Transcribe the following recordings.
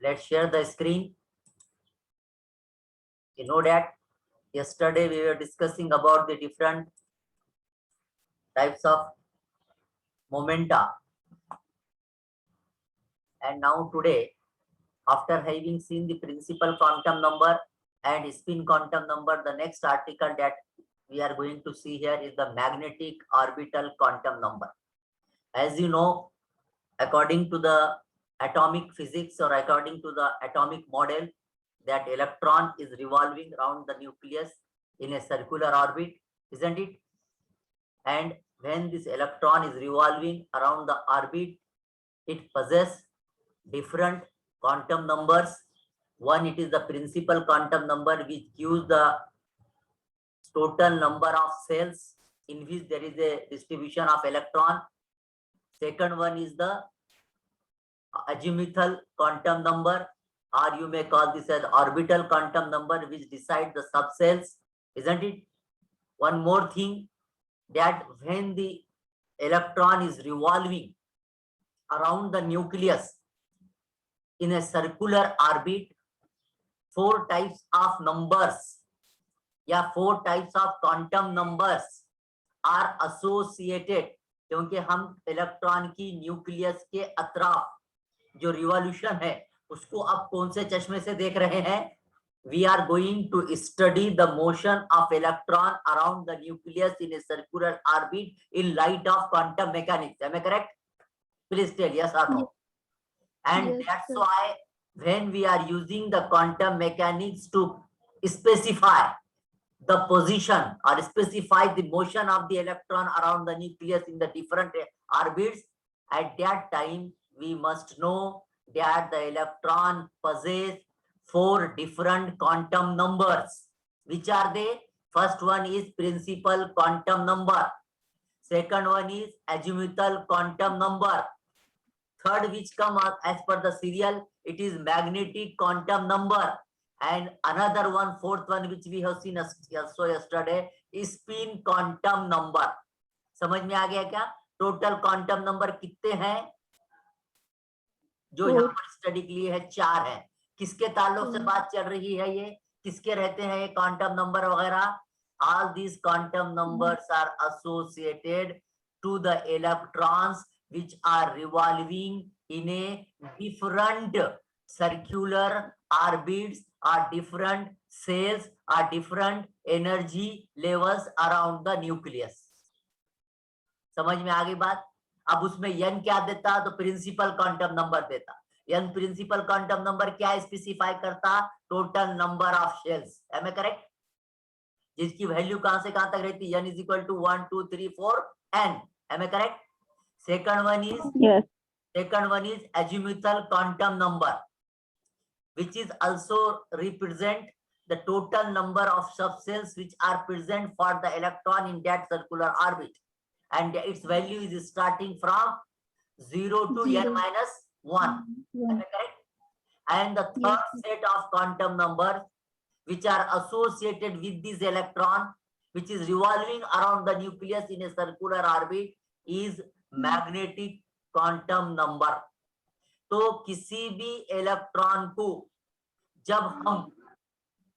Let's share the screen. You know that yesterday we were discussing about the different types of momenta, and now today, after having seen the principal quantum number and spin quantum number, the next article that we are going to see here is the magnetic orbital quantum number. As you know, according to the atomic physics or according to the atomic model, that electron is revolving around the nucleus in a circular orbit, isn't it? And when this electron is revolving around the orbit, it possesses different quantum numbers. One, it is the principal quantum number, which gives the total number of cells in which there is a distribution of electron. Second one is the azimuthal quantum number, or you may call this as orbital quantum number, which decides the subcells, isn't it? One more thing, that when the electron is revolving around the nucleus in a circular orbit, four types of numbers, four types of quantum numbers are associated, क्योंकि हम electron की nucleus के अतराफ जो revolution है उसको अब कौन से चश्मे से देख रहे हैं? We are going to study the motion of electron around the nucleus in a circular orbit in light of quantum mechanics. Am I correct? Please tell yes or no. And yes, that's sir. Why when we are using the quantum mechanics to specify the position or specify the motion of the electron around the nucleus in the different orbits, at that time we must know that the electron possesses four different quantum numbers. Which are they? First one is principal quantum number. Second one is azimuthal quantum number. Third, which come as per the serial, it is magnetic quantum number. And another one, fourth one, which we have seen also yesterday, is spin quantum number. समझ में आ गया क्या? Total quantum number कितने हैं जो यहाँ पर study के लिए है? 4 है. किसके ताल्लुक से बात चल रही है? ये किसके रहते हैं ये क्वांटम नंबर वगैरह? All these quantum numbers are associated to the electrons which are revolving in a different circular orbits or different cells or different energy levels around the nucleus. समझ में आ गई बात? अब उसमें n क्या देता? तो प्रिंसिपल क्वांटम नंबर देता. n प्रिंसिपल क्वांटम नंबर क्या स्पेसिफाई करता? Total number of shells. Am I correct? जिसकी वैल्यू कहां से कहां तक रहती? n is equal to 1 2 3 4 n. Am I correct? Second one is azimuthal quantum number, which is also represent the total number of subcells which are present for the electron in that circular orbit, and its value is starting from 0 to n minus 1. Am I correct? And the third set of quantum numbers which are associated with this electron which is revolving around the nucleus in a circular orbit is magnetic quantum number. तो किसी भी electron को जब हम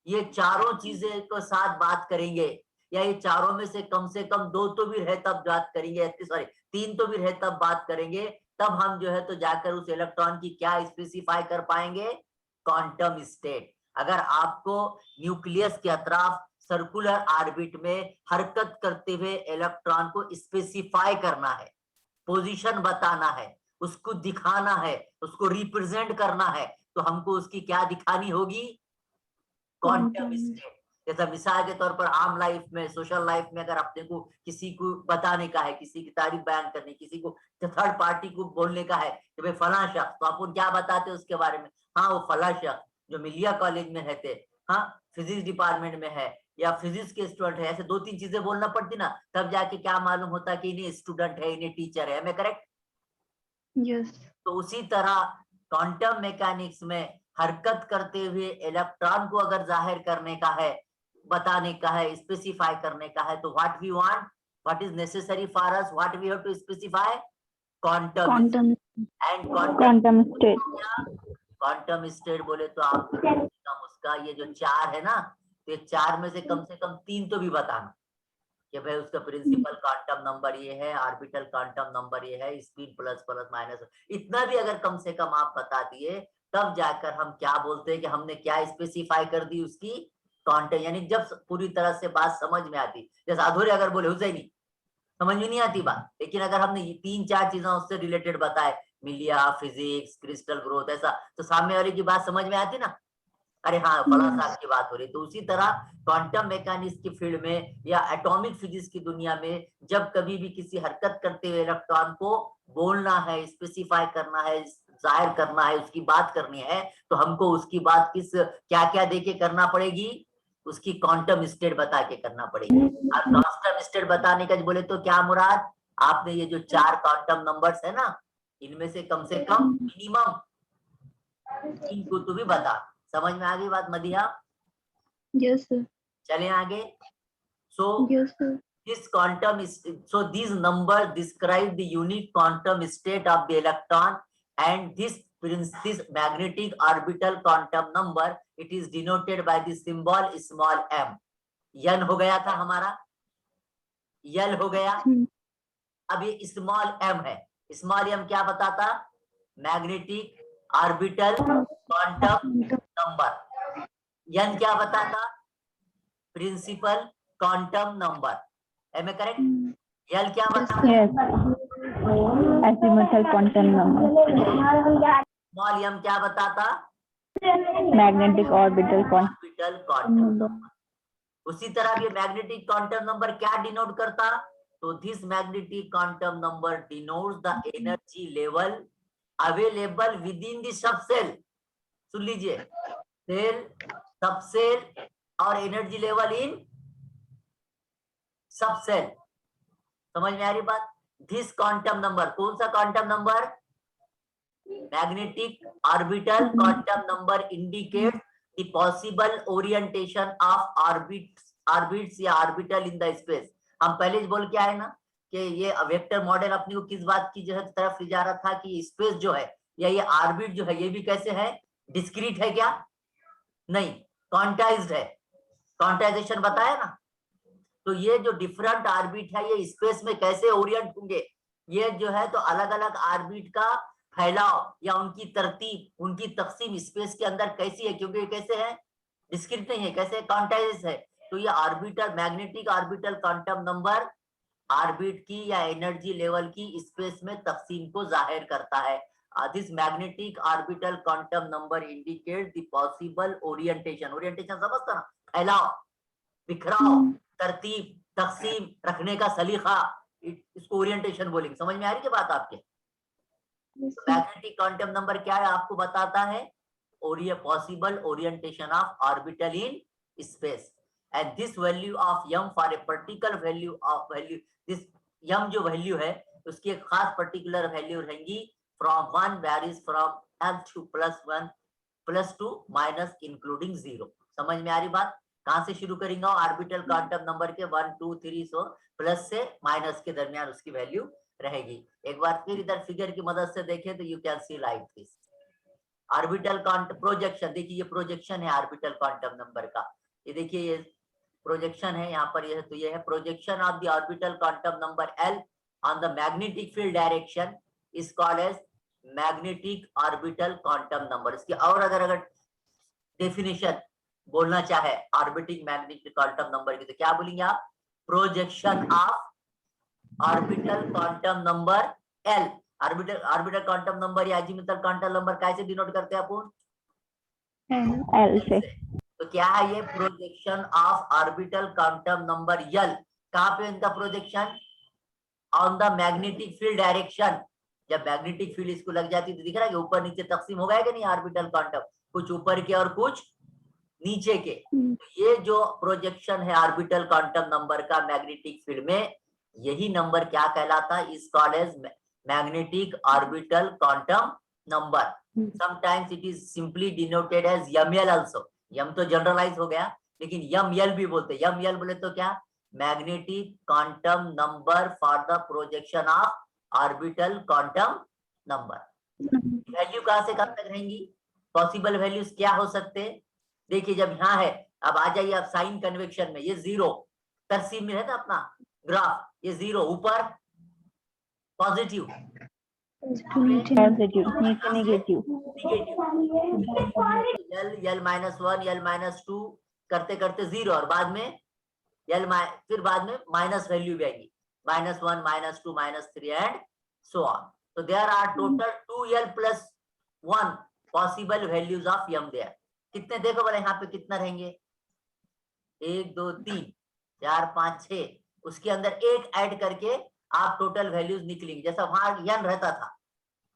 ये चारों चीजें को साथ बात करेंगे, या ये चारों में से कम 2 तो भी रहे तब बात करेंगे, सॉरी 3 तो भी रहे तब बात करेंगे, तब हम जो है तो जाकर उस इलेक्ट्रॉन की क्या स्पेसिफाई कर पाएंगे? Quantum state. अगर आपको न्यूक्लियस के अतराफ सर्कुलर ऑर्बिट में हरकत करते हुए इलेक्ट्रॉन को स्पेसिफाई करना है, पोजीशन बताना है, उसको दिखाना है, उसको रिप्रेजेंट करना है, तो हमको उसकी क्या दिखानी होगी? Quantum state. जैसा मिसाल के तौर पर आम लाइफ में, सोशल लाइफ में अगर अपने को किसी को बताने का है, किसी की तारीफ बयान करनी, किसी को थर्ड पार्टी को बोलने का है कि भाई फला शख्स, तो आपको क्या बताते हैं उसके बारे में? हाँ, वो फला शख्स जो मिलिया कॉलेज में रहते, हाँ फिजिक्स डिपार्टमेंट में है या फिजिक्स के स्टूडेंट है. ऐसे 2-3 चीजें बोलना पड़ती ना, तब जाके क्या मालूम होता कि इन्हें स्टूडेंट है, इन्हें टीचर है. मैं करेक्ट? यस. तो उसी तरह क्वांटम मैकेनिक्स में हरकत करते हुए इलेक्ट्रॉन को अगर जाहिर करने का है, बताने का है, स्पेसिफाई करने का है, तो what we want, what is necessary for us, what we have to specify? Quantum. And quantum state. Quantum state बोले तो आपको कम से कम उसका ये जो 4 है ना, तो ये 4 में से कम 3 तो भी बताना कि भाई उसका प्रिंसिपल क्वांटम नंबर ये है, ऑर्बिटल क्वांटम नंबर ये है, स्पिन प्लस प्लस माइनस, इतना भी अगर कम से कम आप बता दिए तब जाकर हम क्या बोलते हैं कि हमने क्या स्पेसिफाई कर दी उसकी क्वांटम, यानी जब पूरी तरह से बात समझ में आती। जैसे अधूरे अगर बोले हुसैनी समझ में नहीं आती बात, लेकिन अगर हमने ये 3-4 चीजें उससे रिलेटेड बताए, मिलिया, फिजिक्स, क्रिस्टल ग्रोथ, ऐसा, तो सामने वाले की बात समझ में आती ना, अरे हाँ फला साहब की बात हो रही। तो उसी तरह क्वांटम मैकेनिक्स की फील्ड में या एटॉमिक फिजिक्स की दुनिया में जब कभी भी किसी हरकत करते हुए इलेक्ट्रॉन को बोलना है, स्पेसिफाई करना है, जाहिर करना है, उसकी बात करनी है, तो हमको उसकी बात किस क्या क्या देके करना पड़ेगी, उसकी क्वांटम स्टेट बता के करना पड़ेगी। अब क्वांटम स्टेट बताने का बोले तो क्या मुराद, आपने ये जो 4 क्वांटम नंबर्स है ना, इनमें से कम मिनिमम इनको तो भी बता। समझ में आ गई बात मदिया? Yes sir. चलें आगे। So yes sir. this quantum is, so these numbers describe the unique quantum state of the electron, and this magnetic orbital quantum number, it is denoted by the symbol small m. n हो गया था हमारा, l हो गया, अब ये small m है। Small m क्या बताता, magnetic orbital quantum number. n क्या बताता, principal quantum number. Am a correct? L क्या बताता, azimuthal quantum number. Small m क्या बताता, मैग्नेटिक ऑर्बिटल क्वांटम नंबर। उसी तरह ये मैग्नेटिक क्वांटम नंबर क्या डिनोट करता, तो this magnetic quantum number denotes the energy level available within the subshell. सुन लीजिए, सेल, सबसेल और एनर्जी लेवल इन सबसेल। समझ में आ रही बात? दिस क्वांटम नंबर, कौन सा quantum number, magnetic orbital quantum number indicate the possible orientation of orbits या ऑर्बिटल इन द स्पेस। हम पहले ही बोल के आए ना कि ये वेक्टर मॉडल अपने को किस बात की जो है तरफ ले जा रहा था कि स्पेस जो है या ये ऑर्बिट जो है ये भी कैसे है, डिस्क्रीट है क्या, नहीं, क्वांटाइज्ड है। क्वांटाइजेशन बताया ना, तो ये जो डिफरेंट ऑर्बिट है ये स्पेस में कैसे ओरिएंट होंगे, ये जो है तो अलग अलग ऑर्बिट का फैलाव या उनकी तरतीब, उनकी तकसीम स्पेस के अंदर कैसी है, क्योंकि ये कैसे है, डिस्क्रीट नहीं है, कैसे क्वांटाइज है। तो ये orbital, magnetic orbital quantum number orbit की या एनर्जी लेवल की स्पेस में तकसीम को जाहिर करता है। This magnetic orbital quantum number indicate the possible orientation, orientation समझता ना, फैलाव, बिखराव, तरतीब, तकसीम, रखने का सलीका, इसको ओरिएंटेशन बोलेंगे। समझ में आ रही है बात आपके? मैग्नेटिक क्वांटम नंबर क्या है, आपको बताता है possible orientation of orbital in space, and this value of m for a particular value of value, this m जो वैल्यू है उसकी एक खास पर्टिकुलर वैल्यू रहेंगी, from 1 varies from m to +1 +2 minus including 0। समझ में आ रही बात? कहां से शुरू करेंगे, ऑर्बिटल क्वांटम नंबर के 1 2 3 सो प्लस से माइनस के दरमियान उसकी वैल्यू रहेगी। एक बार फिर इधर फिगर की मदद से देखें तो you can see like this orbital quantum projection. देखिए ये प्रोजेक्शन है ऑर्बिटल क्वांटम नंबर का, ये देखिए ये प्रोजेक्शन है यहाँ पर, ये तो ये है projection of the orbital quantum number L on the magnetic field direction is called as magnetic orbital quantum number. इसकी और अगर डेफिनेशन बोलना चाहे ऑर्बिटिंग मैग्नेटिक क्वांटम नंबर की तो क्या बोलेंगे आप, projection of orbital quantum number L। Orbital quantum number या अजीमुथल क्वांटम नंबर कैसे डिनोट करते हैं अपन, L से। तो क्या है ये, projection of orbital quantum number L। कहां पे इनका projection, on the magnetic field direction. जब मैग्नेटिक फील्ड इसको लग जाती है तो दिख रहा है कि ऊपर नीचे तकसीम हो गया कि नहीं ऑर्बिटल क्वांटम, कुछ ऊपर के और कुछ नीचे के। तो ये जो प्रोजेक्शन है ऑर्बिटल क्वांटम नंबर का मैग्नेटिक फील्ड में, यही नंबर क्या कहलाता है, is called as magnetic orbital quantum number. Sometimes it is simply denoted as ml also. m तो जनरलाइज हो गया, लेकिन ml भी बोलते हैं। ml बोले तो क्या, magnetic quantum number for the projection of orbital quantum number. Value कहां से कहां तक रहेंगी, पॉसिबल वैल्यूज क्या हो सकते हैं? देखिए जब यहाँ है, अब आ जाइए आप साइन कन्वेक्शन में, ये 0 तरसीम में है ना अपना ग्राफ, ये 0 ऊपर पॉजिटिव, पॉजिटिव, नीचे नेगेटिव। यल -1 यल -2 करते करते 0 और बाद में फिर बाद में माइनस वैल्यू भी आएगी, -1 -2 -3 एंड सो ऑन। तो there are total 2l + 1 possible values of m there. कितने देखो बोले यहाँ पे कितना रहेंगे, 1 2 3 4 5 6, उसके अंदर एक ऐड करके आप टोटल वैल्यूज निकलेंगे। जैसा वहां n रहता था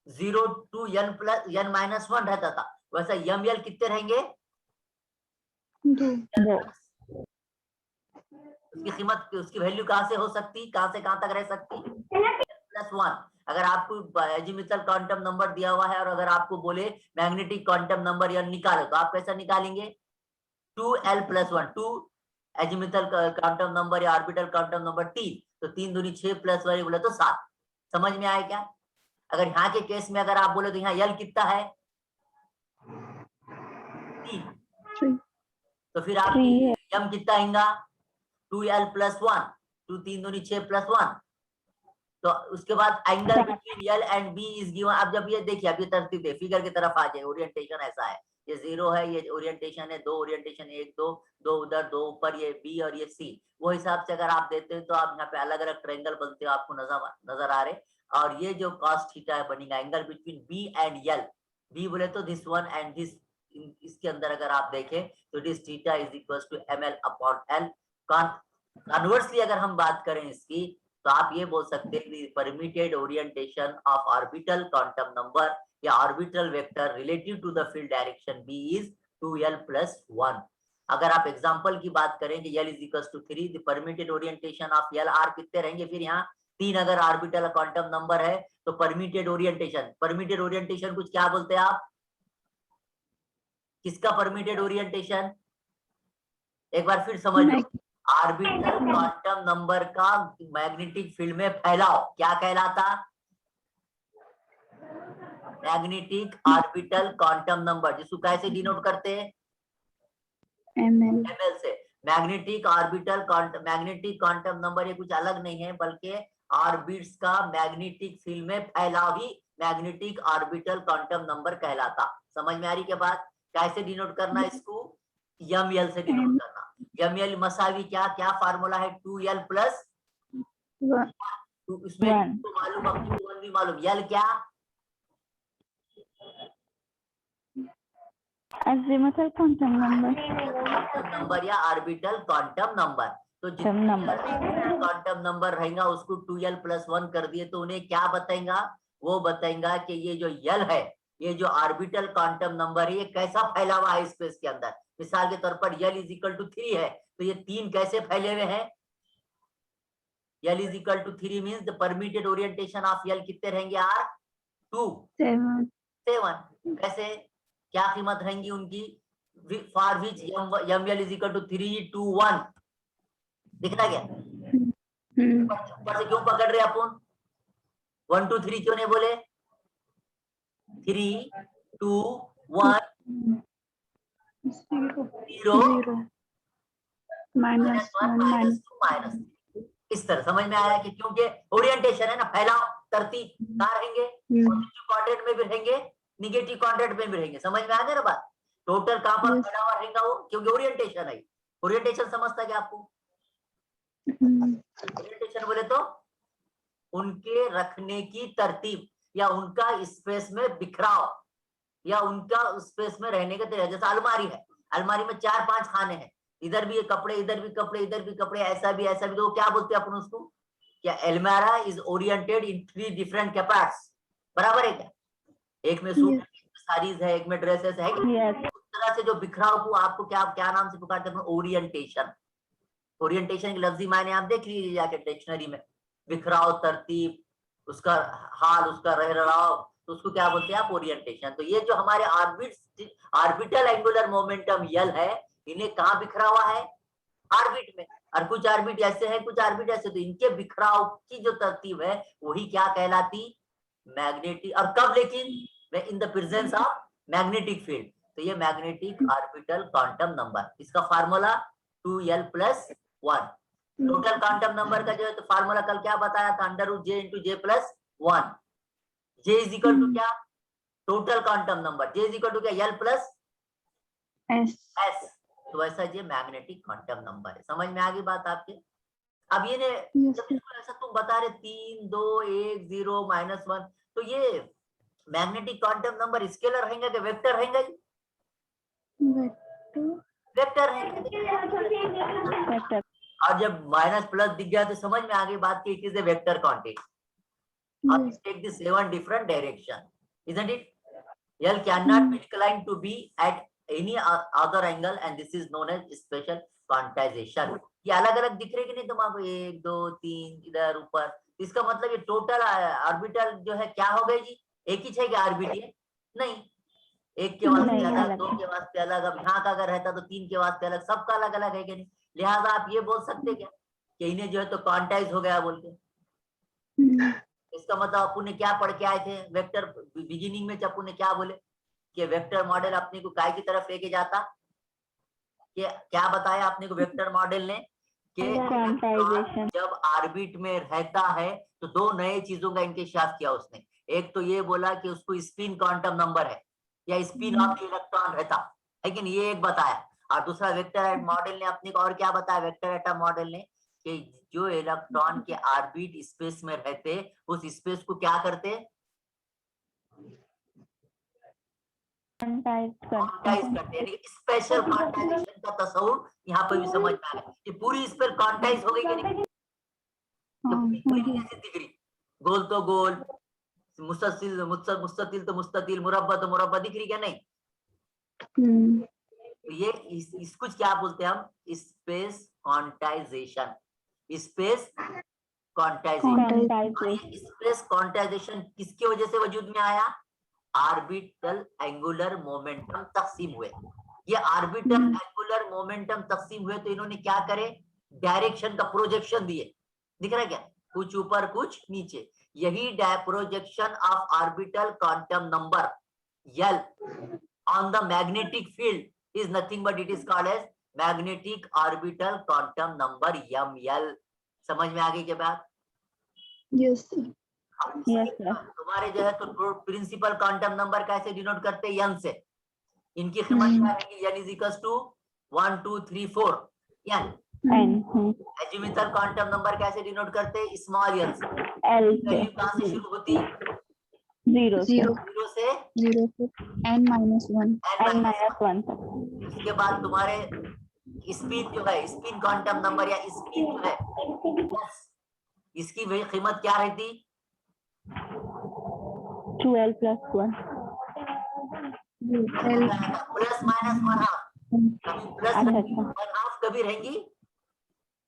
0 to n + n - 1 रहता था, वैसा ml कितने रहेंगे, 2। उसकी कीमत, उसकी वैल्यू कहां से हो सकती, कहां से कहां तक रह सकती, +1। अगर आपको एजिमुथल क्वांटम नंबर दिया हुआ है और अगर आपको बोले मैग्नेटिक क्वांटम नंबर या निकालो, तो आप कैसा निकालेंगे, 2l + 1, 2 एजिमुथल क्वांटम नंबर या ऑर्बिटल क्वांटम नंबर 3, तो 3 दूनी 6 + 1 बोले तो 7। समझ में आया क्या? अगर यहाँ के केस में अगर आप बोले तो यहाँ l कितना है, 3, तो फिर आप m कितना आएगा, 2l + 1, 2 3 दूनी 6 + 1। तो उसके बाद angle between L and B is given. अब जब ये देखिए, अब ये तरतीब है, फिगर की तरफ आ जाए, ओरिएंटेशन ऐसा है, ये 0 है, ये ओरिएंटेशन है, 2 ओरिएंटेशन, 1 2 2 उधर 2 ऊपर, ये B और ये C। वो हिसाब से अगर आप देते हैं तो आप यहाँ पे अलग अलग ट्रायंगल बनते हो, आपको नजर आ रहे। और ये जो cos थीटा है बनेगा angle between B and L। B बोले तो दिस वन एंड दिस, इसके अंदर अगर आप देखें तो this theta is equal to ml/L। Conversely अगर हम बात करें इसकी, तो आप ये बोल सकते हैं permitted orientation of orbital quantum number या orbital vector relative to the field direction B is 2l + 1। अगर आप एग्जांपल की बात करें कि l = 3, the permitted orientation of l r कितने रहेंगे, फिर यहाँ 3 अगर ऑर्बिटल क्वांटम नंबर है तो परमिटेड ओरिएंटेशन कुछ क्या बोलते हैं आप, किसका परमिटेड ओरिएंटेशन, एक बार फिर समझ लो, ऑर्बिटल क्वांटम नंबर का मैग्नेटिक फील्ड में फैलाव क्या कहलाता, मैग्नेटिक ऑर्बिटल क्वांटम नंबर, जिसको कैसे डिनोट करते हैं, ml से। मैग्नेटिक क्वांटम नंबर ये कुछ अलग नहीं है बल्कि ऑर्बिट्स का मैग्नेटिक फील्ड में फैलाव ही मैग्नेटिक ऑर्बिटल क्वांटम नंबर कहलाता। समझ में आ रही क्या बात? कैसे डिनोट करना इसको, ml से डिनोट करना। ml मसावी क्या क्या फार्मूला है, 2l + 2, इसमें तो मालूम, अब 1 भी मालूम, l क्या, एजिमुथल क्वांटम नंबर या ऑर्बिटल क्वांटम नंबर। तो जितना क्वांटम नंबर रहेगा उसको 2l + 1 कर दिए तो उन्हें क्या बताएगा, वो बताएगा कि ये जो l है, ये जो ऑर्बिटल क्वांटम नंबर है, ये कैसा फैला हुआ है स्पेस के अंदर। मिसाल के तौर पर l = 3 है, तो ये 3 कैसे फैले हुए हैं, l = 3 means the permitted orientation of l कितने रहेंगे, r 2 7। कैसे, क्या कीमत रहेंगी उनकी, फॉर विच ml = 3 2 1, दिख रहा क्या, ऊपर से क्यों पकड़ रहे अपन, 1 2 3 क्यों नहीं बोले, 3 2 1 0 -1 -2 -3। इस तरह समझ में आया कि क्योंकि ओरिएंटेशन है ना, फैलाव तरतीब कहाँ रहेंगे, पॉजिटिव क्वाड्रेंट में भी रहेंगे, निगेटिव क्वाड्रेंट में भी रहेंगे। समझ में आ गया ना बात, टोटल कहाँ पर फैला हुआ रहेगा वो, क्योंकि ओरिएंटेशन है। ओरिएंटेशन समझता क्या आपको, ओरिएंटेशन बोले तो उनके रखने की तरतीब या उनका स्पेस में बिखराव या उनका स्पेस में रहने का तरीका। जैसे अलमारी है, अलमारी में 4 5 खाने हैं, इधर भी कपड़े, इधर भी कपड़े, इधर भी कपड़े, ऐसा भी तो क्या बोलते हैं अपन उसको, क्या अलमारा इज ओरिएंटेड इन 3 डिफरेंट कैपेट्स, बराबर है क्या, एक में सूट साड़ीज है, एक में ड्रेसेस है, उस तरह से जो बिखराव को आपको क्या नाम से पुकारते हैं, ओरिएंटेशन। ओरिएंटेशन की लफ्जी मायने आप देख लीजिए जाके डिक्शनरी में, बिखराव, तरतीब, उसका हाल, उसका रह-रहाव, तो उसको क्या बोलते हैं आप, ओरिएंटेशन। तो ये जो हमारे ऑर्बिटल एंगुलर मोमेंटम यल है, इन्हें कहाँ बिखरा हुआ है, ऑर्बिट में, और कुछ ऑर्बिट ऐसे हैं, कुछ ऑर्बिट ऐसे, तो इनके बिखराव की जो तरतीब है वही क्या कहलाती, मैग्नेटिक। और कब, लेकिन in the presence of magnetic field, तो ये मैग्नेटिक ऑर्बिटल क्वांटम नंबर, इसका formula 2l + 1। Total quantum number का जो है तो फार्मूला कल क्या बताया था, √j × j + 1। j = क्या, टोटल क्वांटम नंबर, j = क्या, l + s। तो ऐसा ये मैग्नेटिक क्वांटम नंबर है। समझ में आ गई बात आपके? अब ये ने जब इसको ऐसा तुम बता रहे 3 2 1 0 -1, तो ये मैग्नेटिक क्वांटम नंबर स्केलर रहेंगे कि वेक्टर रहेंगे? वेक्टर रहेंगे। वेक्टर। और जब माइनस प्लस दिख गया तो समझ में आ गई बात की, it is a vector quantity और it take the 7 different direction, isn't it? L cannot be inclined to be at any other angle and this is known as special quantization। ये अलग अलग दिख रहे कि नहीं तुमको, 1 2 3 इधर ऊपर, इसका मतलब ये टोटल ऑर्बिटल जो है क्या हो गई जी, एक ही है कि ऑर्बिट है? नहीं, एक के वास्ते नहीं, अलग, अलग दो है। के वास्ते अलग, अब यहाँ का अगर रहता तो 3 के वास्ते अलग, सबका अलग अलग है कि नहीं? लिहाजा आप ये बोल सकते क्या कि इन्हें जो है तो क्वांटाइज हो गया बोल के। इसका मतलब अपन ने क्या पढ़ के आए थे वेक्टर बिगिनिंग में, जब अपन ने क्या बोले कि वेक्टर मॉडल अपने को काय की तरफ लेके जाता, कि क्या बताया आपने को वेक्टर मॉडल ने कि क्वांटाइजेशन। जब ऑर्बिट में रहता है तो दो नए चीजों का इंकशाफ किया उसने। एक तो ये बोला कि उसको स्पिन क्वांटम नंबर है या स्पिन ऑफ इलेक्ट्रॉन रहता है कि नहीं, ये एक बताया। और दूसरा वेक्टर मॉडल ने अपने को और क्या बताया, वेक्टर एटम मॉडल ने कि जो इलेक्ट्रॉन के ऑर्बिट स्पेस में रहते उस स्पेस को क्या करते, क्वांटाइज क्वांटाइज करते, यानी स्पेशल क्वांटाइजेशन का तस्वुर यहाँ पर भी समझ में आ गया कि पूरी स्पेस क्वांटाइज हो गई कि नहीं, तो पूरी कैसे दिख रही, गोल तो गोल, मुस्ततिल मुस्ततिल तो मुस्ततिल, मुरब्बा तो मुरब्बा दिख रही क्या नहीं? तो ये इसको क्या बोलते हैं हम, space quantization, space quantization. Space quantization किसकी वजह से वजूद में आया, ऑर्बिटल एंगुलर मोमेंटम तकसीम हुए। ये ऑर्बिटल एंगुलर मोमेंटम तकसीम हुए तो इन्होंने क्या करे, डायरेक्शन का प्रोजेक्शन दिए, दिख रहा है क्या, कुछ ऊपर कुछ नीचे, यही projection of orbital quantum number L on the magnetic field is nothing but it is called as magnetic orbital quantum number ML। समझ में आ गई क्या बात? Yes yes sir. तुम्हारे जो है तो प्रिंसिपल क्वांटम नंबर कैसे डिनोट करते हैं, n से। इनकी कीमत क्या रहेगी, n is equals to 1 2 3 4 n। Azimuthal quantum number कैसे डिनोट करते हैं, स्मॉल n से। एल वैल्यू कहां से शुरू होती, 0 से 0 से n-1। n-1 तक। इसके बाद तुम्हारे स्पिन जो है, स्पिन क्वांटम नंबर या स्पिन जो है, इसकी वही कीमत क्या रहती, 2l + 1। प्लस माइनस 1/2, कभी प्लस अच्छा, रहेंगी, अच्छा। 1/2 कभी रहेंगी,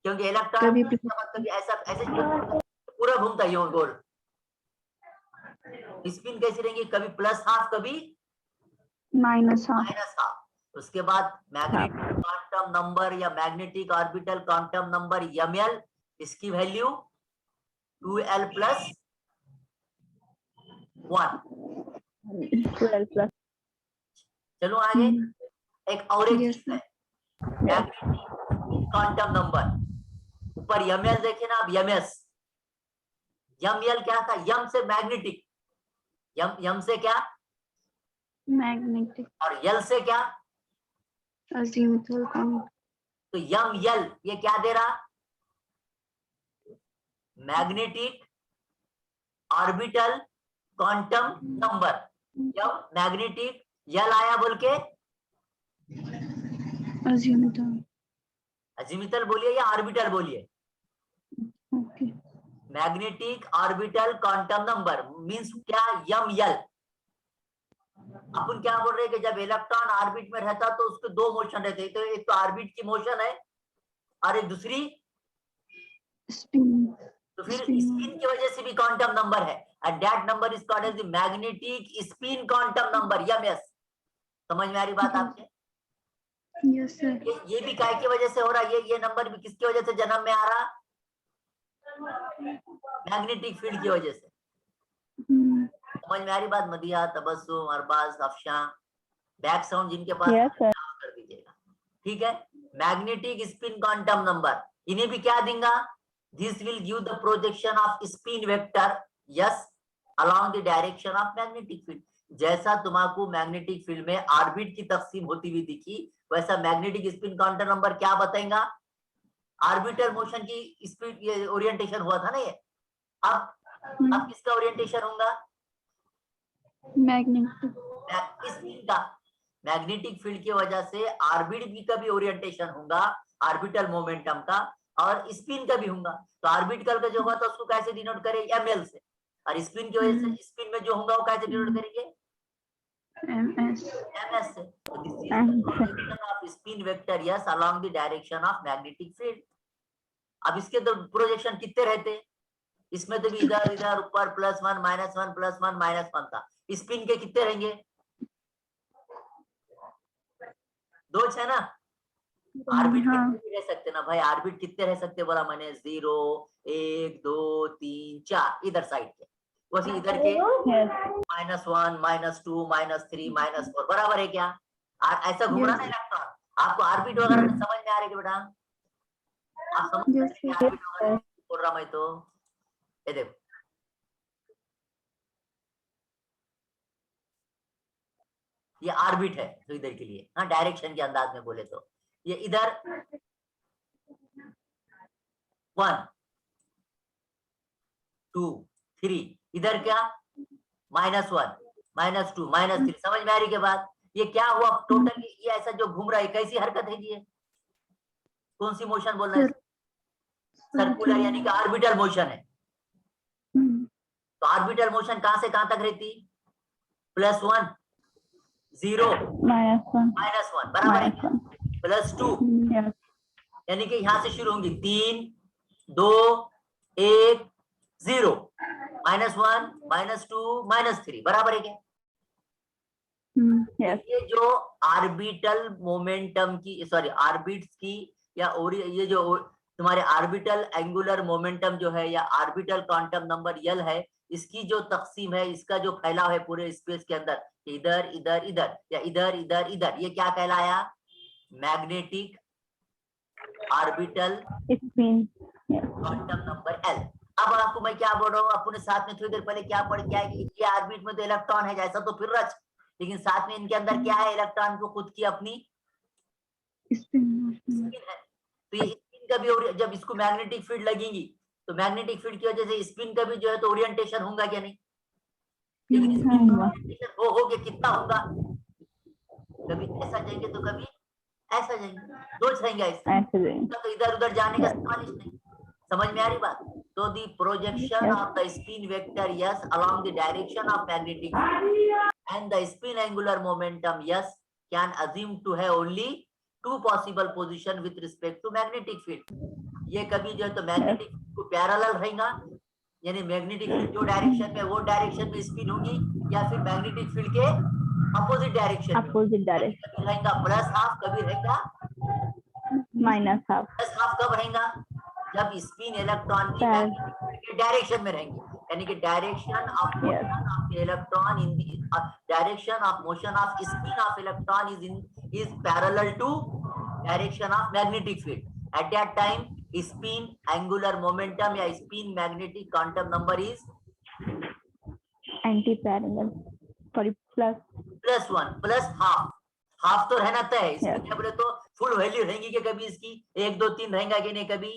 क्योंकि इलेक्ट्रॉन कभी ऐसा ऐसे पूरा घूमता है गोल। स्पिन कैसी रहेंगी, कभी +½ कभी -½ उसके बाद मैग्नेटिक क्वांटम नंबर या magnetic orbital quantum number ML, इसकी वैल्यू 2l + 1। 12 + चलो आगे, एक और एक Yes, चीज है मैग्नेटिक क्वांटम नंबर, ऊपर ML देखे ना आप, MS ML क्या था, M से मैग्नेटिक, M से क्या, मैग्नेटिक और L से क्या, अजीमुथल काउंट तो ML ये क्या दे रहा, मैग्नेटिक ऑर्बिटल क्वांटम नंबर। जब मैग्नेटिक L आया बोल के, अजीमुथल। अजीमुथल बोलिए या ऑर्बिटल बोलिए, okay magnetic orbital quantum number means क्या, ML। अपन क्या बोल रहे हैं कि जब इलेक्ट्रॉन ऑर्बिट में रहता तो उसके दो मोशन रहते हैं, तो एक तो ऑर्बिट की मोशन है और एक दूसरी स्पिन। तो फिर स्पिन की वजह से भी क्वांटम नंबर है, and that number is called as the magnetic spin quantum number MS। समझ में आ रही बात आपके? Yes sir. ये भी काय की वजह से हो रहा है, ये नंबर भी किसकी वजह से जन्म में आ रहा, मैग्नेटिक फील्ड की वजह से। समझ में आ रही बात, मदिया, तबस्सुम, अरबाज, अफशा, बैक साउंड जिनके पास Yes, sir. कर दीजिएगा, ठीक है। मैग्नेटिक स्पिन क्वांटम नंबर, इन्हें भी क्या देंगे, this will give the projection off spin vector yes along the direction of magnetic field. जैसा तुमको मैग्नेटिक फील्ड में ऑर्बिट की तकसीम होती हुई दिखी, वैसा मैग्नेटिक स्पिन क्वांटम नंबर क्या बताएगा, ऑर्बिटल मोशन की स्पीड, ये ओरिएंटेशन हुआ था ना ये। अब किसका ओरिएंटेशन होगा, मैग्नेटिक स्पिन का। मैग्नेटिक फील्ड की वजह से ऑर्बिट भी का भी ओरिएंटेशन होगा, ऑर्बिटल मोमेंटम का, और स्पिन का भी होगा। तो ऑर्बिटल का जो होगा तो उसको कैसे डिनोट करेंगे, ml से, और स्पिन की वजह से स्पिन में जो होगा वो कैसे डिनोट करेंगे, ms ms से। तो this is the projection off spin vector yes along the direction of magnetic field. अब इसके तो प्रोजेक्शन कितने रहते, इसमें तो भी इधर इधर ऊपर +1 -1 +1 -1 था। स्पिन के कितने रहेंगे, 2 है ना। ऑर्बिट हाँ कितने रह सकते ना भाई, ऑर्बिट कितने रह सकते बोला मैंने, 0 1 2 3 4 इधर साइड के, वैसे इधर के Yes. -1 -2 -3 -4 बराबर है क्या। ऐसा घूम रहा ना इलेक्ट्रॉन। आपको ऑर्बिट वगैरह समझ में आ रही है बेटा, आप समझ Yes, सकते हैं sir. ऑर्बिट वगैरह बोल रहा मैं तो। ये देखो ये ऑर्बिट है तो इधर के लिए, हाँ डायरेक्शन के अंदाज में बोले तो ये इधर 1 2 3, इधर क्या -1 -2 -3, समझ में आ रही के बाद ये क्या हुआ टोटल, ये ऐसा जो घूम रहा है कैसी हरकत है ये, कौन सी मोशन बोल रहा है, सर्कुलर यानी कि ऑर्बिटल मोशन है। तो ऑर्बिटल मोशन कहां से कहां तक रहती, +1 0 -1. -1 बराबर है, -1. +2 Yes. यानी कि यहां से शुरू होंगी 3 2 1 0 -1 -2 -3 बराबर है क्या। Yes. ये जो ऑर्बिटल मोमेंटम की, सॉरी ऑर्बिट्स की, या और ये जो तुम्हारे ऑर्बिटल एंगुलर मोमेंटम जो है या ऑर्बिटल क्वांटम नंबर यल है, इसकी जो तकसीम है, इसका जो फैलाव है पूरे स्पेस के अंदर, इधर इधर इधर या इधर इधर इधर, ये क्या कहलाया, magnetic orbital Spin. Yes. Quantum number L. अब आपको मैं क्या बोल रहा हूँ, अपने साथ में थोड़ी देर पहले क्या पढ़ के आए कि ये ऑर्बिट में तो इलेक्ट्रॉन है जैसा, तो फिर रच, लेकिन साथ में इनके अंदर क्या है, इलेक्ट्रॉन को खुद की अपनी स्पिन है। तो ये स्पिन का भी, जब इसको मैग्नेटिक फील्ड लगेगी तो मैग्नेटिक फील्ड की वजह से स्पिन का भी जो है तो ओरिएंटेशन होगा क्या नहीं, लेकिन स्पिन का ओरिएंटेशन हो गया कितना होगा, कभी ऐसा जाएंगे तो कभी ऐसा जाएंगे, दो जाएंगे ऐसा, तो इधर उधर जाने का सवाल ही नहीं। समझ में आ रही बात। तो the projection of the spin vector yes along the direction of magnetic and the spin angular momentum yes can assume to have only 2 possible position with respect to magnetic field। ये कभी जो है तो मैग्नेटिक को parallel रहेगा, यानी magnetic field जो direction में वो डायरेक्शन में स्पिन होगी, या फिर मैग्नेटिक फील्ड के अपोजिट डायरेक्शन में, Opposite direction. कभी रहेगा +½ कभी रहेगा -half. +½ कब रहेगा, जब स्पिन इलेक्ट्रॉन की मैग्नेटिक फील्ड के डायरेक्शन में रहेंगे, यानी कि direction of motion of electron in the direction of motion of spin of electron is parallel to direction of magnetic field। at that time spin angular momentum या spin magnetic quantum number is Anti-parallel. Sorry, plus. +1 +½ half तो रहना तय है, इसमें Yes. क्या बोले तो full value रहेंगी कि कभी इसकी 1 2 3 रहेगा कि नहीं, कभी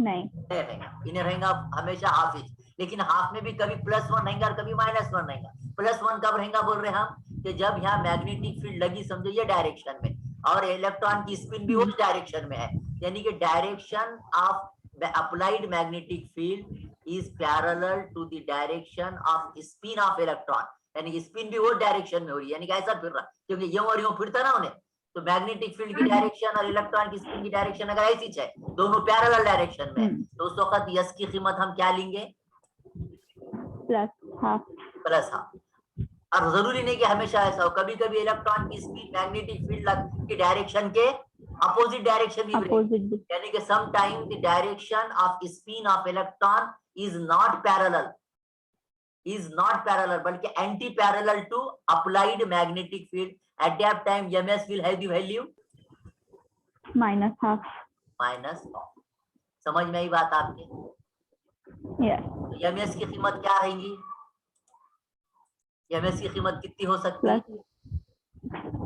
नहीं. रहेगा, इन्हें रहेगा हमेशा हाफ इंच, लेकिन हाफ में भी कभी +1 रहेगा और कभी -1 रहेगा। +1 कब रहेगा बोल रहे हम, कि जब यहाँ मैग्नेटिक फील्ड लगी समझो ये डायरेक्शन में, और इलेक्ट्रॉन की स्पिन भी उस डायरेक्शन में है, यानी कि direction of applied magnetic field is parallel to the direction of spin of electron, यानी कि स्पिन भी वो डायरेक्शन में हो रही है, यानी कि ऐसा फिर रहा, क्योंकि यूं और यूं फिरता ना उन्हें, तो मैग्नेटिक फील्ड की डायरेक्शन और इलेक्ट्रॉन की स्पिन की डायरेक्शन अगर ऐसी है, दोनों पैरेलल डायरेक्शन में है, तो उस वक्त यस की कीमत हम क्या लेंगे, +½ और जरूरी नहीं कि हमेशा ऐसा हो, कभी कभी इलेक्ट्रॉन की स्पिन मैग्नेटिक फील्ड की डायरेक्शन के अपोजिट डायरेक्शन में भी, Opposite. यानी कि some time the direction of spin of electron is not parallel बल्कि antiparallel to applied magnetic field, at that time ms will have the value -12. -half. समझ में आई बात आपके? Yes. तो ms की कीमत क्या रहेंगी? ms की कीमत कितनी हो सकती है?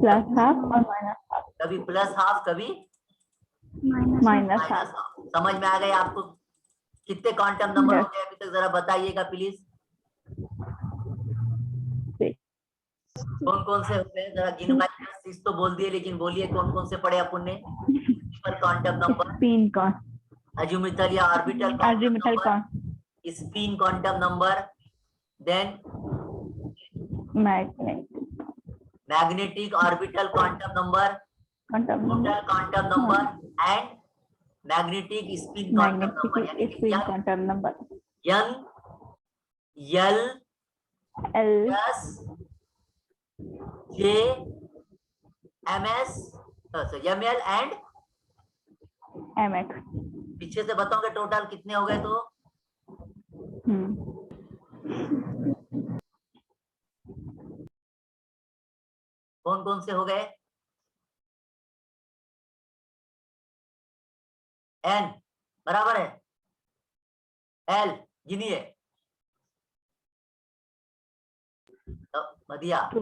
+½ और -½ कभी +½ कभी minus -½ -½ समझ में आ गए आपको? कितने क्वांटम नंबर Yes. हो गए अभी तक, जरा बताइएगा प्लीज। कौन कौन से होते हैं जरा गिन पाइए? 6 तो बोल दिए, लेकिन बोलिए कौन कौन से पढ़े अपन ने? क्वांटम नंबर, स्पिन कौन अज़ीमुथल या ऑर्बिटल अज़ीमुथल कौन spin quantum number, then magnetic orbital quantum number, quantum total quantum number and magnetic spin quantum number, यानी मैग्नेटिक स्पिन क्वांटम नंबर यंग l L plus J ms ml and mx। पीछे से बताओगे total कितने हो गए? तो कौन कौन से हो गए? n बराबर है l, गिनिए। मदिया 2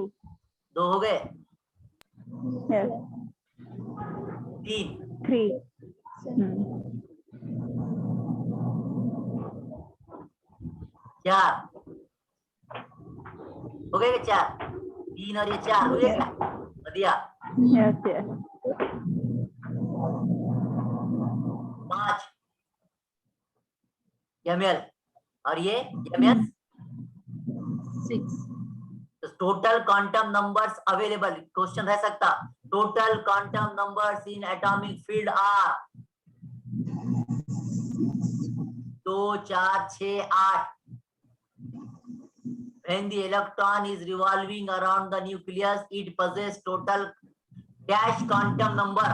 2 हो गए, yes 3 3 4 हो गए क्या? 3 और ये 4 हुए क्या मदिया? yes yes 5 ml और ये ms 6 total quantum numbers available. Question रह सकता, total quantum numbers in atomic field are 2 4 6 8। when the electron is revolving around the nucleus it possesses total dash quantum number।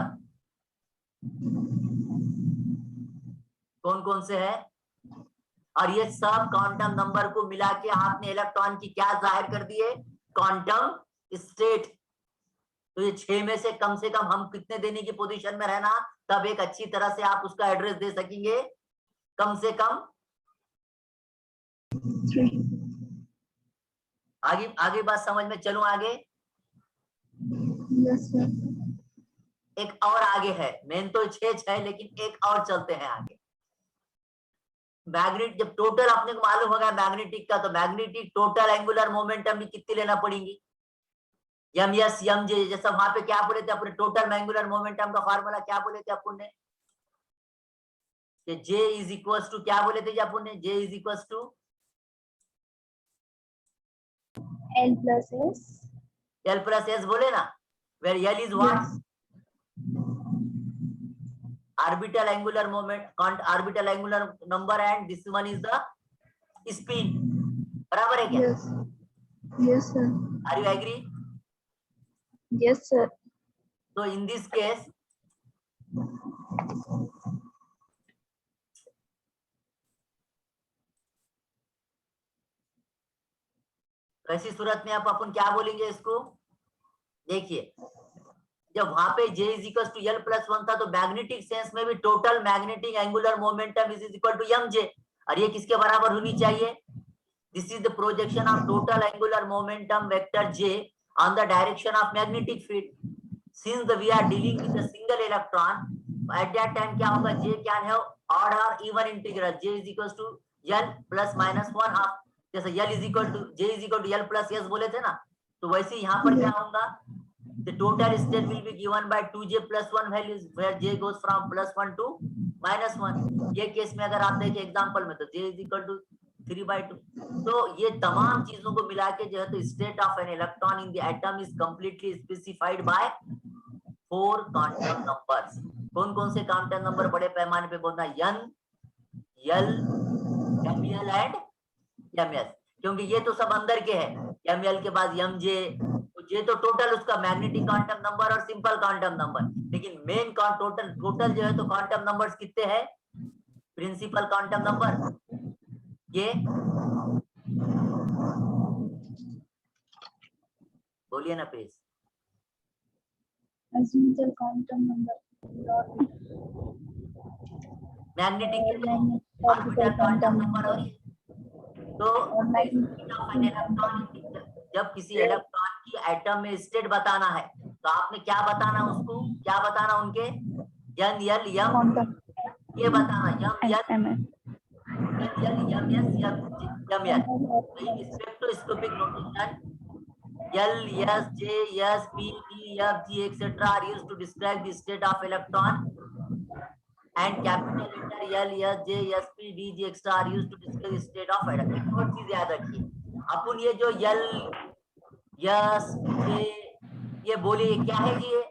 कौन कौन से है? और ये सब क्वांटम नंबर को मिला के आपने इलेक्ट्रॉन की क्या जाहिर कर दिए? Quantum state. तो ये 6 में से कम हम कितने देने की पोजीशन में रहना, तब एक अच्छी तरह से आप उसका एड्रेस दे सकेंगे? कम से कम 3 आगे बात समझ में चलूं आगे? yes sir एक और आगे है, मेन तो 6 है, लेकिन एक और चलते हैं आगे। मैग्नेट जब टोटल अपने को मालूम होगा मैग्नेटिक का, तो मैग्नेटिक टोटल एंगुलर मोमेंटम भी कितनी लेना पड़ेगी? एम एस एम जे, जैसा वहां पे क्या बोले थे अपने? टोटल एंगुलर मोमेंटम का फार्मूला क्या बोले थे अपन ने? जे इज इक्वल टू क्या बोले थे अपन ने? J is equal to L plus S L plus S बोले ना, where L is what? orbital angular moment, orbital angular number, and this one is the spin। बराबर है क्या? yes sir Are you agree? yes sir So in this case ऐसी सूरत में आप अपन क्या बोलेंगे इसको? देखिए, जब वहां पे J is equal to L plus 1 था, तो मैग्नेटिक सेंस में भी total magnetic angular momentum is equal to mj, और ये किसके बराबर होनी चाहिए? This is the projection of total angular momentum vector J on the direction of magnetic field. Since we are dealing with a single electron, at that time क्या होगा? J can have odd और even integral. J is equal to L plus minus 1 half, जैसे L is equal to J is equal to L plus S बोले थे ना, तो वैसे यहाँ पर क्या होगा? The total state will be given by 2j plus 1 values, where j goes from +1 to -1। ये केस में अगर आप देखें एग्जांपल में, तो j is equal to 3/2। तो ये तमाम चीजों को मिला के जो है, तो state of an electron in the atom is completely specified by 4 quantum numbers. कौन कौन से क्वांटम नंबर बड़े पैमाने पे बोलना? n, l, ml and ms, क्योंकि ये तो सब अंदर के हैं। ml के बाद mj, ये तो टोटल उसका मैग्नेटिक क्वांटम नंबर और सिंपल क्वांटम नंबर, लेकिन मेन टोटल जो है तो क्वांटम नंबर्स कितने हैं? प्रिंसिपल क्वांटम नंबर ये बोलिए ना please. azimuthal quantum number magnetic orbital quantum number और number तो और speed of an electron, जब किसी इलेक्ट्रॉन की एटम में स्टेट बताना है तो आपने क्या बताना उसको, क्या बताना उनके यन यल यम, quantum ये बताना m l MS. L m s m l. Spectroscopic notation L, S, J, S, P, E, F, G, etc. are used to describe the state of electron, and capital letter L, S, J, S, P, D, G, etc. are used to describe the state of electron. एक और चीज याद रखिए, अपन ये जो L, S, J, ये बोलिए ये क्या है जी? ये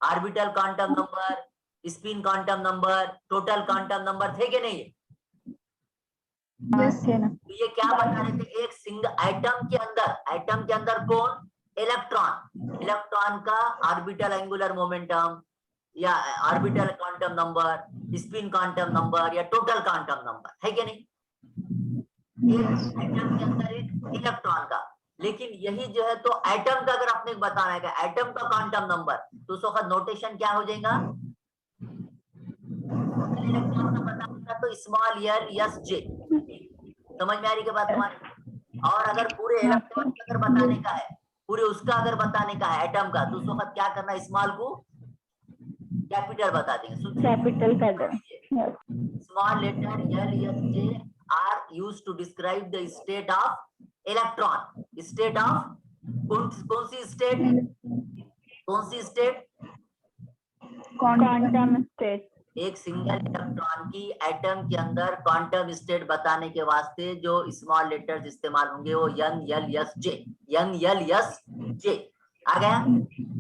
orbital quantum number, spin quantum number, total quantum number थे कि नहीं? yes है ना. तो ये क्या बता रहे थे, एक सिंगल एटम के अंदर कौन? इलेक्ट्रॉन, इलेक्ट्रॉन का ऑर्बिटल एंगुलर मोमेंटम या orbital quantum number, spin quantum number या टोटल क्वांटम नंबर, है कि नहीं? एटम के अंदर एक इलेक्ट्रॉन का, लेकिन यही जो है तो एटम का अगर आपने बताना है कि एटम का क्वांटम नंबर, तो उस वक्त नोटेशन क्या हो जाएगा? इलेक्ट्रॉन का बताना तो स्मॉल यल यस जे, समझ में आ रही के बात तुम्हारी? और अगर पूरे इलेक्ट्रॉन का अगर बताने का है, पूरे उसका अगर बताने का है एटम का, तो उस वक्त क्या करना, स्मॉल को कैपिटल बता देंगे, कैपिटल कर दो. Yes. Small letter L S J are used to describe the state of electron. State of कौन सी स्टेट? Quantum state. एक सिंगल इलेक्ट्रॉन की एटम के अंदर क्वांटम स्टेट बताने के वास्ते जो स्मॉल लेटर्स इस्तेमाल होंगे वो यन यल यस जे आ गया।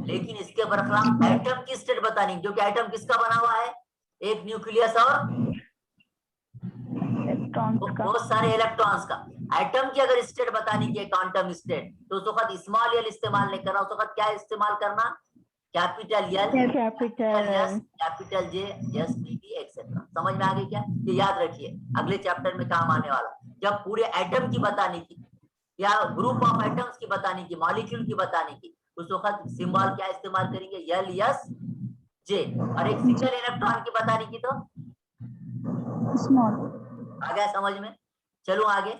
लेकिन इसके बरखलाफ एटम की स्टेट बतानी, क्योंकि एटम किसका बना हुआ है? एक न्यूक्लियस और बहुत सारे इलेक्ट्रॉन्स का। एटम की अगर स्टेट बतानी की क्वांटम स्टेट, तो उस वक्त स्मॉल यल इस्तेमाल नहीं करना, उस वक्त क्या इस्तेमाल करना? Capital L, capital J, S P D et cetera. समझ में आ गई क्या? ये याद रखिए, अगले चैप्टर में काम आने वाला। जब पूरे एटम की बताने की या ग्रुप ऑफ एटम्स की बताने की, मॉलिक्यूल की बताने की, उस वक्त सिंबल क्या इस्तेमाल करेंगे? यल यस जे। और एक सिंगल इलेक्ट्रॉन की बताने की तो स्मॉल। आ गया समझ में? चलो आगे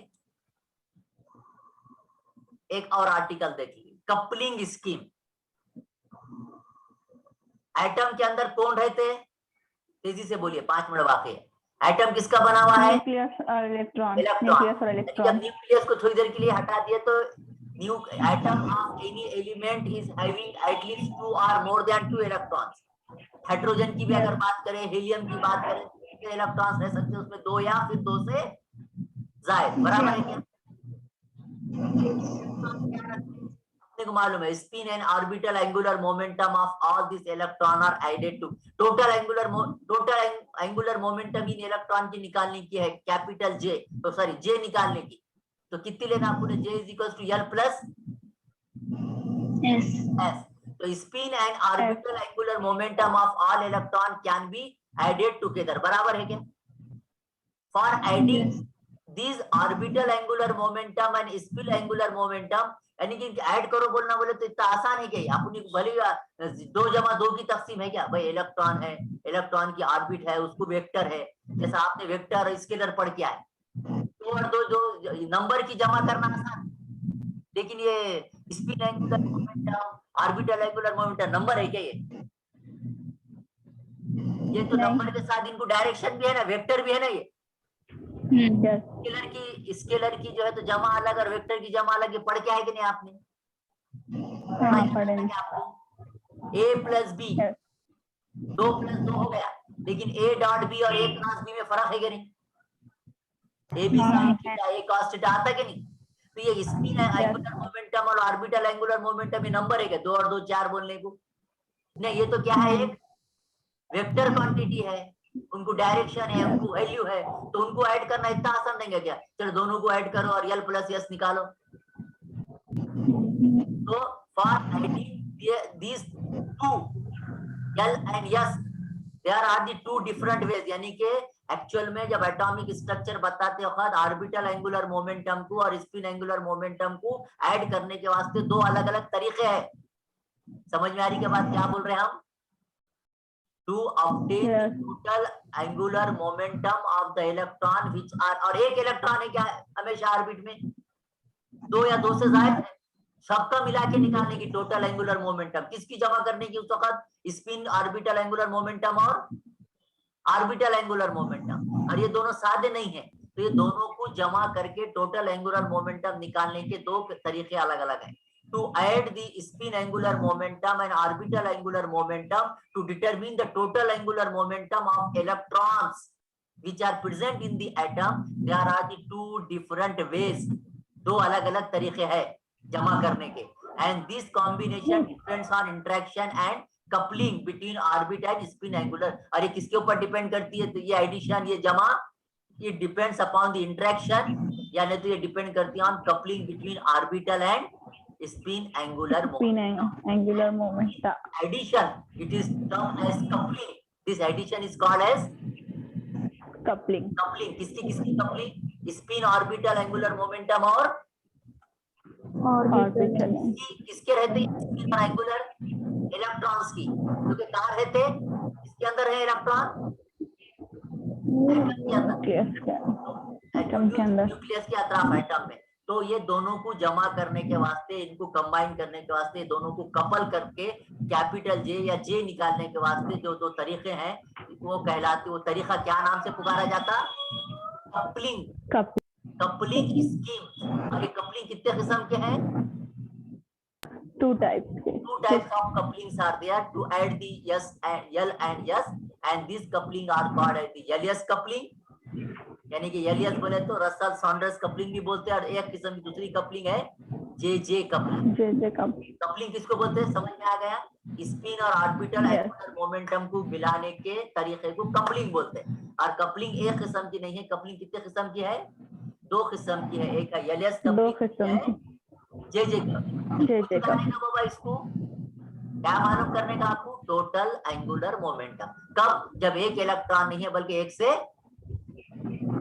एक और आर्टिकल देखिए, कपलिंग स्कीम। एटम के अंदर कौन रहते हैं? तेजी से बोलिए, 5 मिनट बाकी है। एटम किसका बना हुआ है? न्यूक्लियस और इलेक्ट्रॉन। जब न्यूक्लियस को थोड़ी देर के लिए हटा दिए तो atom of any element is having at least 2 और मोर देन 2 इलेक्ट्रॉन्स। हाइड्रोजन की भी अगर बात करें, हीलियम की बात करें, कितने इलेक्ट्रॉन्स रह सकते हैं उसमें? 2 या फिर 2 से ज्यादा। बराबर है क्या? अपने को मालूम है spin and orbital angular momentum of all this electron are added to total angular momentum in electron की निकालने की है कैपिटल जे, तो सॉरी जे निकालने की, तो कितनी लेना आपको? J is equal to L plus S. तो spin and orbital angular momentum of all electron can be added together. बराबर है क्या? For adding this orbital angular momentum and spin angular momentum, यानी कि ऐड करो बोलना बोले तो इतना आसान है क्या? अपनी भले 2 जमा 2 की तकसीम है क्या भाई? इलेक्ट्रॉन है, इलेक्ट्रॉन की ऑर्बिट है, उसको वेक्टर है, जैसा आपने वेक्टर और स्केलर पढ़ के आए। 2 और 2 जो नंबर की जमा करना आसान, लेकिन ये spin angular momentum, orbital angular momentum number है क्या? ये तो नंबर के साथ इनको डायरेक्शन भी है ना, वेक्टर भी है ना। ये स्केलर की जो है तो जमा अलग और वेक्टर की जमा अलग, ये पढ़ के आए कि नहीं आपने? आपको a प्लस बी 2 प्लस 2 हो गया, लेकिन a डॉट बी और a क्रॉस बी में फर्क है कि नहीं? a B sine theta a cos theta आता कि नहीं? तो ये स्पिन एंगुलर मोमेंटम और ऑर्बिटल एंगुलर मोमेंटम ये नंबर है क्या? 2 और 2 4 बोलने को नहीं, ये तो क्या है? एक वेक्टर क्वांटिटी है, उनको डायरेक्शन है, उनको वैल्यू है, तो उनको ऐड करना इतना आसान नहीं है क्या? चलो दोनों को ऐड करो और यल प्लस यस निकालो। तो for adding these 2 L and S, there are the 2 different ways, यानी कि एक्चुअल में जब एटॉमिक स्ट्रक्चर बताते वक्त ऑर्बिटल एंगुलर मोमेंटम को और स्पिन एंगुलर मोमेंटम को ऐड करने के वास्ते दो अलग अलग तरीके हैं। समझ में आ रही के बाद क्या बोल रहे हैं हम? To obtain Yes. Total angular momentum of the electron which are, और एक इलेक्ट्रॉन है क्या हमेशा ऑर्बिट में, दो या दो से ज्यादा, सबका मिला के निकालने की टोटल एंगुलर मोमेंटम, किसकी जमा करने की उस वक्त? स्पिन ऑर्बिटल एंगुलर मोमेंटम और ऑर्बिटल एंगुलर मोमेंटम। और ये दोनों सादे नहीं है, तो ये दोनों को जमा करके टोटल एंगुलर मोमेंटम निकालने के दो तरीके अलग अलग हैं। To add the spin angular momentum and orbital angular momentum to determine the total angular momentum of electrons which are present in the atom, there are the two different ways. दो अलग अलग तरीके हैं जमा करने के, and this combination depends on interaction and coupling between orbit and spin angular। और ये किसके ऊपर डिपेंड करती है? तो ये एडिशन, ये जमा, ये डिपेंड्स अपॉन द इंटरेक्शन, यानी तो ये डिपेंड करती है on coupling between orbital and spin angular Spin angular momentum. addition, it is termed as coupling. This addition is called as Coupling. coupling। किसकी coupling? spin orbital angular momentum और Orbital. किसके रहते हैं? spin और angular electrons की, क्योंकि कहाँ रहते? इसके अंदर है इलेक्ट्रॉन, एटम के अंदर, न्यूक्लियस के अतराफ एटम में। तो ये दोनों को जमा करने के वास्ते, इनको कंबाइन करने के वास्ते, दोनों को कपल करके कैपिटल जे या जे निकालने के वास्ते जो दो तरीके हैं वो कहलाते, वो तरीका क्या नाम से पुकारा जाता? कपलिंग। Coupling scheme. और ये कपलिंग कितने किस्म के हैं? two types. Two types of couplings are there to add the S and L and S, and these coupling are called as the Elias coupling। यानी कि एलियस बोले तो रसल सॉन्डर्स कपलिंग भी बोलते हैं, और एक किस्म की दूसरी कपलिंग है जे जे कपलिंग। कपलिंग किसको बोलते हैं? समझ में आ गया? स्पिन और ऑर्बिटल एंगुलर मोमेंटम को मिलाने के तरीके को कपलिंग बोलते हैं। और कपलिंग एक किस्म की नहीं है, कपलिंग कितने किस्म की है? दो किस्म की है। एक है एलियस कपलिंग, जे जे कपलिंग। बाबा इसको क्या मालूम करने का आपको? Total angular momentum. कब? जब एक इलेक्ट्रॉन नहीं है बल्कि एक से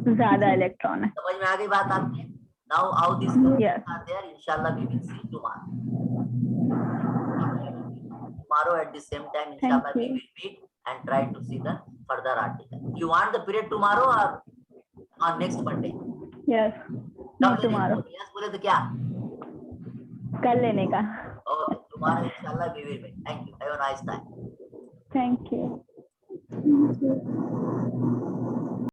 ज्यादा इलेक्ट्रॉन है। समझ में आ गई बात आपकी? Now how this are there, इंशाल्लाह we will see tomorrow at the same time, inshallah we will meet and try to see the further article. You want the period tomorrow or on next Monday? Yes, tomorrow. Yes बोले तो क्या? कल लेने का। Okay, tomorrow inshallah we will meet. Thank you. Have a nice time. Thank you. Thank you.